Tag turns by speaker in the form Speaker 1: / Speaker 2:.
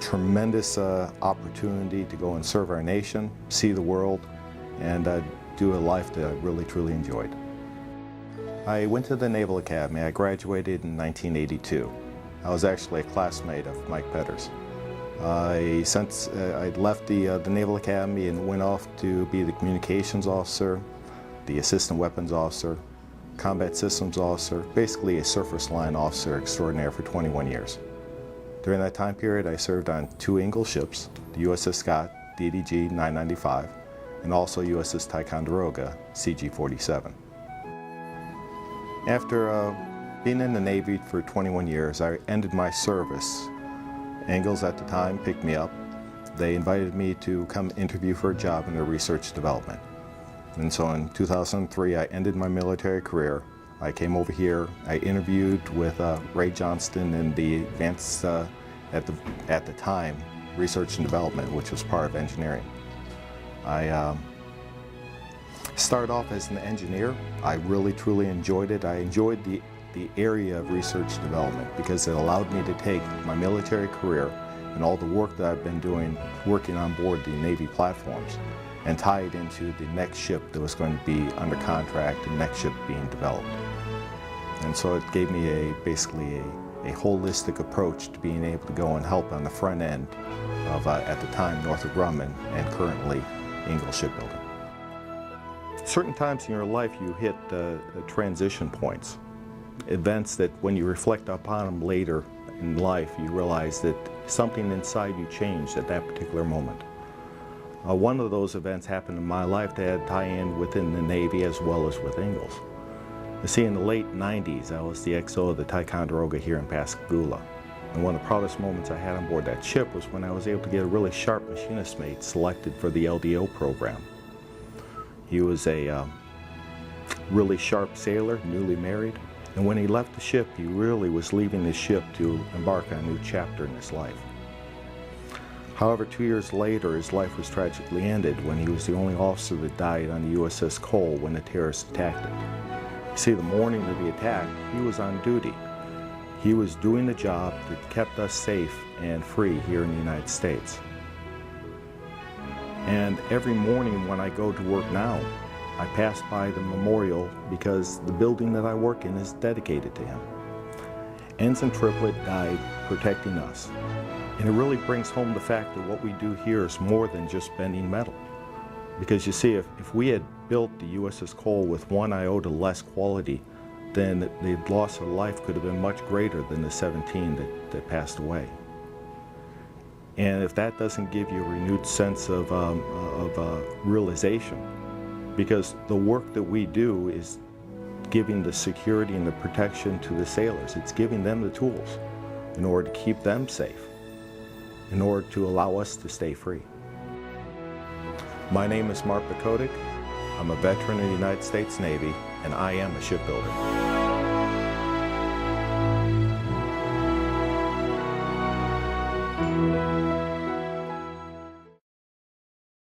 Speaker 1: tremendous opportunity to go and serve our nation, see the world, and do a life that I really truly enjoyed. I went to the Naval Academy. I graduated in 1982. I was actually a classmate of Mike Petter's. I left the Naval Academy and went off to be the communications officer, the assistant weapons officer, combat systems officer, basically a surface line officer extraordinaire for 21 years. During that time period, I served on 2 Ingalls ships, the USS Scott, DDG 995, and also USS Ticonderoga, CG-47. After being in the Navy for 21 years, I ended my service. Ingalls at the time picked me up. They invited me to come interview for a job in their research development. And so in 2003, I ended my military career. I came over here. I interviewed with Ray Johnston in the advanced, at the time, research and development, which was part of engineering. I started off as an engineer. I really truly enjoyed it. I enjoyed the area of research development because it allowed me to take my military career and all the work that I've been doing working on board the Navy platforms and tie it into the next ship that was going to be under contract, the next ship being developed. And so it gave me basically a holistic approach to being able to go and help on the front end of, at the time, Northrop Grumman and currently Ingalls Shipbuilding. Certain times in your life you hit transition points. Events that when you reflect upon them later in life, you realize that something inside you changed at that particular moment. One of those events happened in my life that had tie-in within the Navy as well as with Ingalls. You see, in the late 90s, I was the XO of the Ticonderoga here in Pascagoula. And one of the proudest moments I had on board that ship was when I was able to get a really sharp machinist mate selected for the LDO program. He was a really sharp sailor, newly married. And when he left the ship, he really was leaving the ship to embark on a new chapter in his life. However, 2 years later, his life was tragically ended when he was the only officer that died on the USS Cole when the terrorists attacked it. You see, the morning of the attack, he was on duty. He was doing the job that kept us safe and free here in the United States. And every morning when I go to work now, I pass by the memorial because the building that I work in is dedicated to him. Ensign Triplett died protecting us. And it really brings home the fact that what we do here is more than just bending metal. Because you see, if we had built the USS Cole with 1 iota less quality, then the loss of life could have been much greater than the 17 that passed away. And if that doesn't give you a renewed sense of realization, because the work that we do is giving the security and the protection to the sailors. It's giving them the tools in order to keep them safe, in order to allow us to stay free. My name is Bakotic. I'm a veteran of the United States Navy, and I am a shipbuilder.